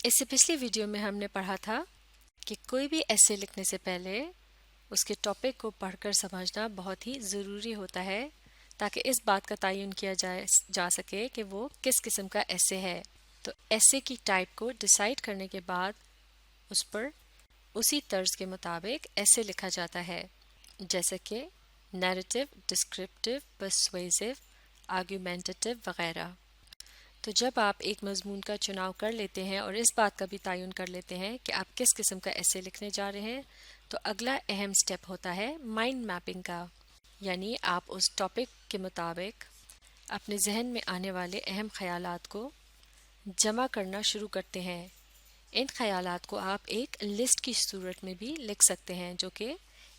اس سے پچھلی ویڈیو میں ہم نے پڑھا تھا کہ کوئی بھی ایسے لکھنے سے پہلے اس کے ٹاپک کو پڑھ کر سمجھنا بہت ہی ضروری ہوتا ہے تاکہ اس بات کا تعین کیا جا سکے کہ وہ کس قسم کا ایسے ہے۔ تو ایسے کی ٹائپ کو ڈیسائیڈ کرنے کے بعد اس پر اسی طرز کے مطابق ایسے لکھا جاتا ہے، جیسے کہ نیریٹو، ڈسکرپٹیو، پرسویزو، آرگیومنٹیٹیو وغیرہ۔ تو جب آپ ایک مضمون کا چناؤ کر لیتے ہیں اور اس بات کا بھی تعین کر لیتے ہیں کہ آپ کس قسم کا ایسے لکھنے جا رہے ہیں، تو اگلا اہم سٹیپ ہوتا ہے مائنڈ میپنگ کا، یعنی آپ اس ٹاپک کے مطابق اپنے ذہن میں آنے والے اہم خیالات کو جمع کرنا شروع کرتے ہیں۔ ان خیالات کو آپ ایک لسٹ کی صورت میں بھی لکھ سکتے ہیں جو کہ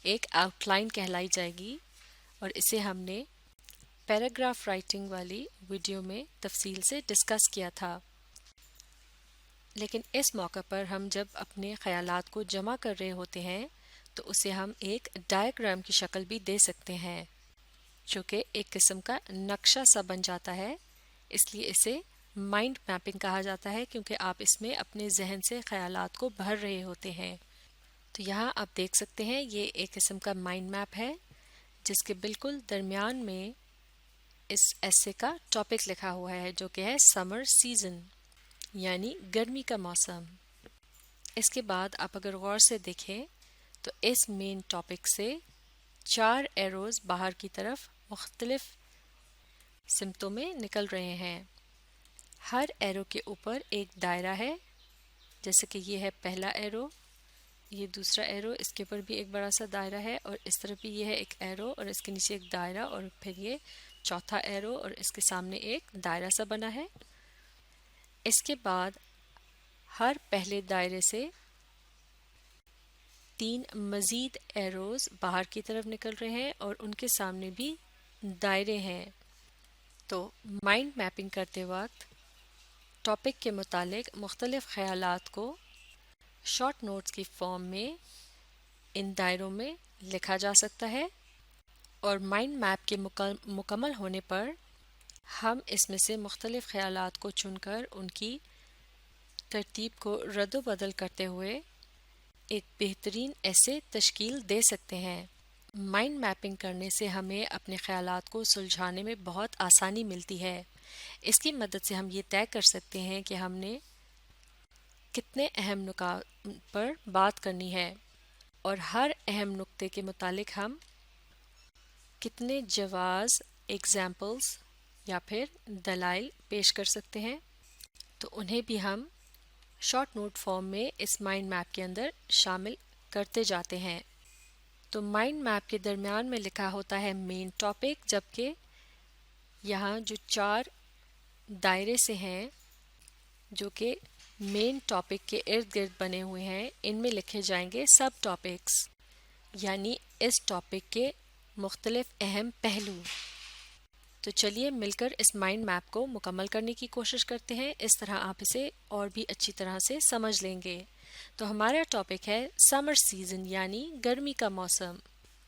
ایک آؤٹ لائن کہلائی جائے گی، اور اسے ہم نے پیراگراف رائٹنگ والی ویڈیو میں تفصیل سے ڈسکس کیا تھا۔ لیکن اس موقع پر ہم جب اپنے خیالات کو جمع کر رہے ہوتے ہیں تو اسے ہم ایک ڈائیگرام کی شکل بھی دے سکتے ہیں، جو کہ ایک قسم کا نقشہ سا بن جاتا ہے۔ اس لیے اسے مائنڈ میپنگ کہا جاتا ہے، کیونکہ آپ اس میں اپنے ذہن سے خیالات کو بھر رہے ہوتے ہیں۔ تو یہاں آپ دیکھ سکتے ہیں یہ ایک قسم کا مائنڈ میپ ہے جس کے بالکل درمیان میں اس ایسے کا ٹاپک لکھا ہوا ہے جو کہ ہے سمر سیزن، یعنی گرمی کا موسم۔ اس کے بعد آپ اگر غور سے دیکھیں تو اس مین ٹاپک سے 4 ایروز باہر کی طرف مختلف سمتوں میں نکل رہے ہیں۔ ہر ایرو کے اوپر ایک دائرہ ہے، جیسے کہ یہ ہے پہلا ایرو، یہ دوسرا ایرو، اس کے اوپر بھی ایک بڑا سا دائرہ ہے، اور اس طرف بھی یہ ہے ایک ایرو اور اس کے نیچے ایک دائرہ، اور پھر یہ چوتھا ایرو اور اس کے سامنے ایک دائرہ سا بنا ہے۔ اس کے بعد ہر پہلے دائرے سے 3 مزید ایروز باہر کی طرف نکل رہے ہیں اور ان کے سامنے بھی دائرے ہیں۔ تو مائنڈ میپنگ کرتے وقت ٹاپک کے متعلق مختلف خیالات کو شارٹ نوٹس کی فارم میں ان دائروں میں لکھا جا سکتا ہے، اور مائنڈ میپ کے مکمل ہونے پر ہم اس میں سے مختلف خیالات کو چن کر ان کی ترتیب کو رد و بدل کرتے ہوئے ایک بہترین ایسے تشکیل دے سکتے ہیں۔ مائنڈ میپنگ کرنے سے ہمیں اپنے خیالات کو سلجھانے میں بہت آسانی ملتی ہے۔ اس کی مدد سے ہم یہ طے کر سکتے ہیں کہ ہم نے کتنے اہم نکات پر بات کرنی ہے، اور ہر اہم نکتے کے متعلق ہم کتنے جواز، ایگزامپلز یا پھر دلائل پیش کر سکتے ہیں۔ تو انہیں بھی ہم شارٹ نوٹ فارم میں اس مائنڈ میپ کے اندر شامل کرتے جاتے ہیں۔ تو مائنڈ میپ کے درمیان میں لکھا ہوتا ہے مین ٹاپک، جبکہ یہاں جو 4 دائرے سے ہیں جو کہ مین ٹاپک کے ارد گرد بنے ہوئے ہیں، ان میں لکھے جائیں گے سب ٹاپکس، یعنی اس ٹاپک کے مختلف اہم پہلو۔ تو چلیے مل کر اس مائنڈ میپ کو مکمل کرنے کی کوشش کرتے ہیں، اس طرح آپ اسے اور بھی اچھی طرح سے سمجھ لیں گے۔ تو ہمارا ٹاپک ہے سمر سیزن، یعنی گرمی کا موسم۔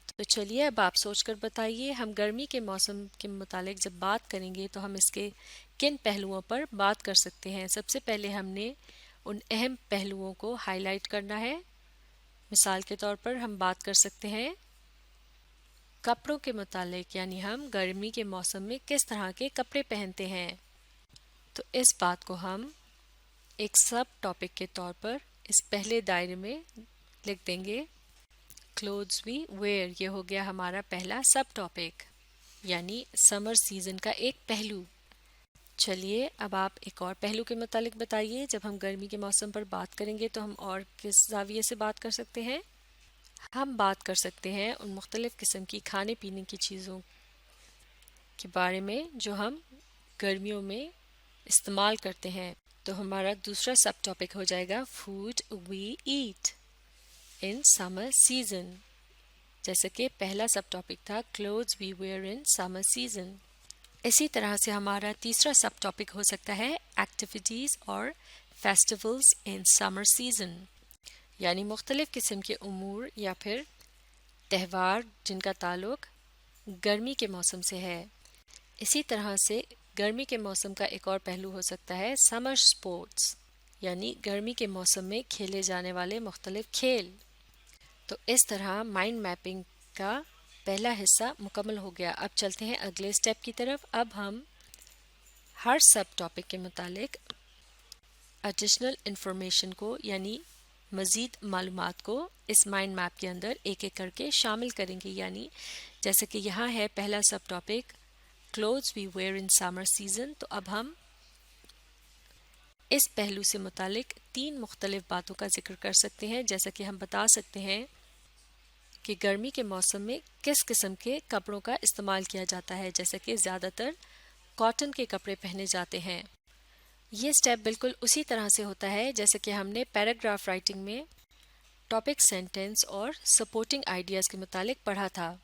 تو چلیے اب آپ سوچ کر بتائیے، ہم گرمی کے موسم کے متعلق جب بات کریں گے تو ہم اس کے کن پہلوؤں پر بات کر سکتے ہیں؟ سب سے پہلے ہم نے ان اہم پہلوؤں کو ہائی لائٹ کرنا ہے۔ مثال کے طور پر ہم بات کر سکتے ہیں کپڑوں کے متعلق، یعنی ہم گرمی کے موسم میں کس طرح کے کپڑے پہنتے ہیں۔ تو اس بات کو ہم ایک سب ٹاپک کے طور پر اس پہلے دائرے میں لکھ دیں گے، کلوتھز وی ویئر۔ یہ ہو گیا ہمارا پہلا سب ٹاپک، یعنی سمر سیزن کا ایک پہلو۔ چلیے اب آپ ایک اور پہلو کے متعلق بتائیے، جب ہم گرمی کے موسم پر بات کریں گے تو ہم اور کس زاویے سے بات کر سکتے ہیں؟ ہم بات کر سکتے ہیں ان مختلف قسم کی کھانے پینے کی چیزوں کے بارے میں جو ہم گرمیوں میں استعمال کرتے ہیں۔ تو ہمارا دوسرا سب ٹاپک ہو جائے گا food we eat in summer season, جیسے کہ پہلا سب ٹاپک تھا clothes we wear in summer season. اسی طرح سے ہمارا تیسرا سب ٹاپک ہو سکتا ہے ایکٹیویٹیز اور فیسٹیولز ان سمر سیزن، یعنی مختلف قسم کے امور یا پھر تہوار جن کا تعلق گرمی کے موسم سے ہے۔ اسی طرح سے گرمی کے موسم کا ایک اور پہلو ہو سکتا ہے سمر سپورٹس، یعنی گرمی کے موسم میں کھیلے جانے والے مختلف کھیل۔ تو اس طرح مائنڈ میپنگ کا پہلا حصہ مکمل ہو گیا۔ اب چلتے ہیں اگلے سٹیپ کی طرف۔ اب ہم ہر سب ٹاپک کے متعلق ایڈیشنل انفارمیشن کو یعنی مزید معلومات کو اس مائنڈ میپ کے اندر ایک ایک کر کے شامل کریں گے، یعنی جیسے کہ یہاں ہے پہلا sub topic clothes we wear in summer season. تو اب ہم اس پہلو سے متعلق 3 مختلف باتوں کا ذکر کر سکتے ہیں، جیسا کہ ہم بتا سکتے ہیں کہ گرمی کے موسم میں کس قسم کے کپڑوں کا استعمال کیا جاتا ہے، جیسا کہ زیادہ تر کاٹن کے کپڑے پہنے جاتے ہیں۔ یہ سٹیپ بالکل اسی طرح سے ہوتا ہے جیسے کہ ہم نے پیراگراف رائٹنگ میں ٹاپک سینٹنس اور سپورٹنگ آئیڈیاز کے متعلق پڑھا تھا۔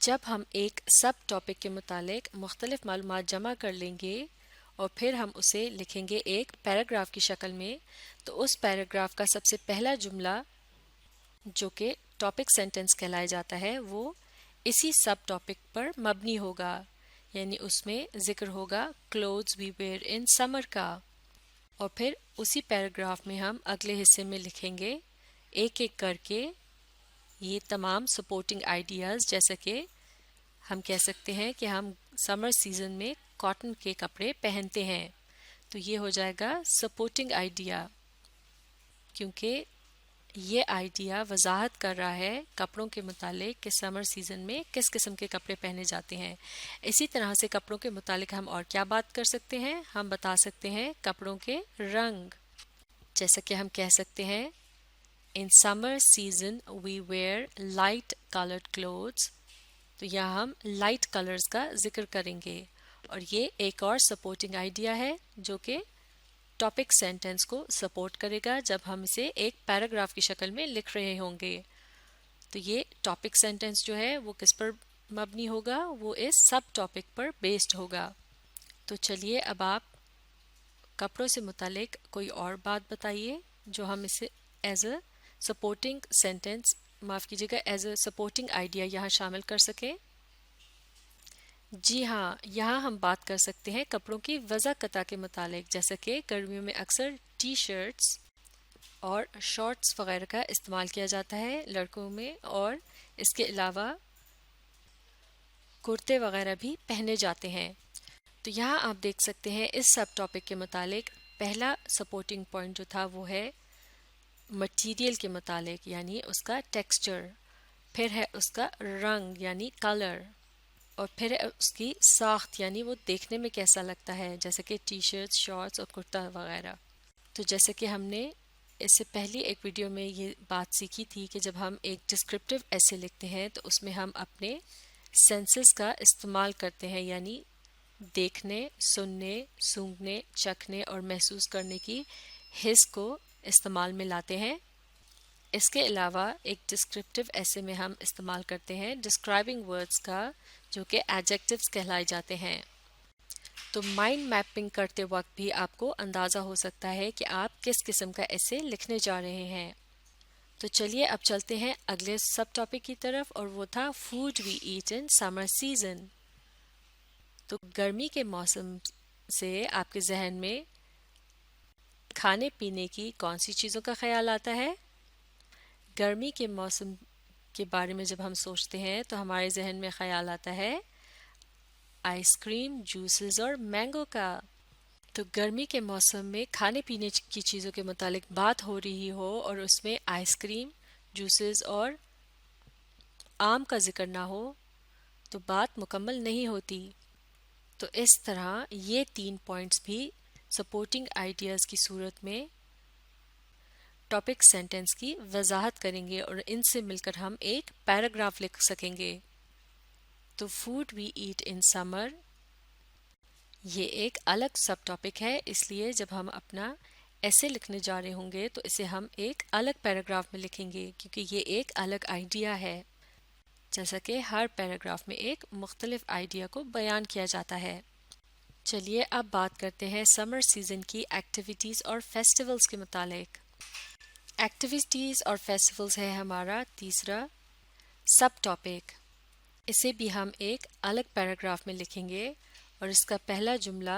جب ہم ایک سب ٹاپک کے متعلق مختلف معلومات جمع کر لیں گے اور پھر ہم اسے لکھیں گے ایک پیراگراف کی شکل میں، تو اس پیراگراف کا سب سے پہلا جملہ جو کہ ٹاپک سینٹنس کہلایا جاتا ہے وہ اسی سب ٹاپک پر مبنی ہوگا، یعنی اس میں ذکر ہوگا کلوتھس وی ویئر ان سمر کا، اور پھر اسی پیراگراف میں ہم اگلے حصے میں لکھیں گے ایک ایک کر کے یہ تمام سپورٹنگ آئیڈیاز، جیسے کہ ہم کہہ سکتے ہیں کہ ہم سمر سیزن میں کاٹن کے کپڑے پہنتے ہیں، تو یہ ہو جائے گا سپورٹنگ آئیڈیا، کیونکہ یہ آئیڈیا وضاحت کر رہا ہے کپڑوں کے متعلق کہ سمر سیزن میں کس قسم کے کپڑے پہنے جاتے ہیں۔ اسی طرح سے کپڑوں کے متعلق ہم اور کیا بات کر سکتے ہیں؟ ہم بتا سکتے ہیں کپڑوں کے رنگ، جیسا کہ ہم کہہ سکتے ہیں in summer season we wear light coloured clothes, تو یہاں ہم لائٹ کلرز کا ذکر کریں گے، اور یہ ایک اور سپورٹنگ آئیڈیا ہے جو کہ ٹاپک سینٹنس کو سپورٹ کرے گا جب ہم اسے ایک پیراگراف کی شکل میں لکھ رہے ہوں گے۔ تو یہ ٹاپک سینٹنس جو ہے وہ کس پر مبنی ہوگا؟ وہ اس سب ٹاپک پر بیسڈ ہوگا۔ تو چلیے اب آپ کپڑوں سے متعلق کوئی اور بات بتائیے جو ہم اسے ایز اے سپورٹنگ سینٹنس، معاف کیجیے گا، ایز اے سپورٹنگ آئیڈیا یہاں شامل کر سکیں۔ جی ہاں، یہاں ہم بات کر سکتے ہیں کپڑوں کی وضع قطع کے متعلق، جیسا کہ گرمیوں میں اکثر ٹی شرٹس اور شارٹس وغیرہ کا استعمال کیا جاتا ہے لڑکوں میں، اور اس کے علاوہ کرتے وغیرہ بھی پہنے جاتے ہیں۔ تو یہاں آپ دیکھ سکتے ہیں اس سب ٹاپک کے متعلق پہلا سپورٹنگ پوائنٹ جو تھا وہ ہے مٹیریل کے متعلق، یعنی اس کا ٹیکسچر، پھر ہے اس کا رنگ یعنی کلر، اور پھر ہے اس کی ساخت یعنی وہ دیکھنے میں کیسا لگتا ہے، جیسے کہ ٹی شرٹس، شارٹس اور کرتا وغیرہ۔ تو جیسے کہ ہم نے اس سے پہلی ایک ویڈیو میں یہ بات سیکھی تھی کہ جب ہم ایک ڈسکرپٹیو ایسے لکھتے ہیں تو اس میں ہم اپنے سینسز کا استعمال کرتے ہیں، یعنی دیکھنے، سننے، سونگھنے، چکھنے اور محسوس کرنے کی حس کو استعمال میں لاتے ہیں۔ اس کے علاوہ ایک ڈسکرپٹیو ایسے میں ہم استعمال کرتے ہیں ڈسکرائبنگ ورڈز کا، جو کہ ایڈجیکٹیوز کہلائے جاتے ہیں۔ تو مائنڈ میپنگ کرتے وقت بھی آپ کو اندازہ ہو سکتا ہے کہ آپ کس قسم کا ایسے لکھنے جا رہے ہیں۔ تو چلیے اب چلتے ہیں اگلے سب ٹاپک کی طرف، اور وہ تھا food we eat in summer season. تو گرمی کے موسم سے آپ کے ذہن میں کھانے پینے کی کون سی چیزوں کا خیال آتا ہے؟ گرمی کے موسم کے بارے میں جب ہم سوچتے ہیں تو ہمارے ذہن میں خیال آتا ہے آئس کریم، جوسز اور مینگو کا۔ تو گرمی کے موسم میں کھانے پینے کی چیزوں کے متعلق بات ہو رہی ہو اور اس میں آئس کریم، جوسز اور آم کا ذکر نہ ہو تو بات مکمل نہیں ہوتی۔ تو اس طرح یہ 3 پوائنٹس بھی سپورٹنگ آئیڈیاز کی صورت میں ٹاپک سینٹنس کی وضاحت کریں گے اور ان سے مل کر ہم ایک پیراگراف لکھ سکیں گے۔ تو فوڈ وی ایٹ ان سمر یہ ایک الگ سب ٹاپک ہے، اس لیے جب ہم اپنا ایسے لکھنے جا رہے ہوں گے تو اسے ہم ایک الگ پیراگراف میں لکھیں گے، کیونکہ یہ ایک الگ آئیڈیا ہے، جیسا کہ ہر پیراگراف میں ایک مختلف آئیڈیا کو بیان کیا جاتا ہے۔ چلیے اب بات کرتے ہیں سمر سیزن کی ایکٹیویٹیز اور فیسٹیولز کے متعلق۔ ایکٹیویٹیز اور فیسٹیولز ہے ہمارا تیسرا سب ٹاپک۔ اسے بھی ہم ایک الگ پیراگراف میں لکھیں گے، اور اس کا پہلا جملہ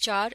4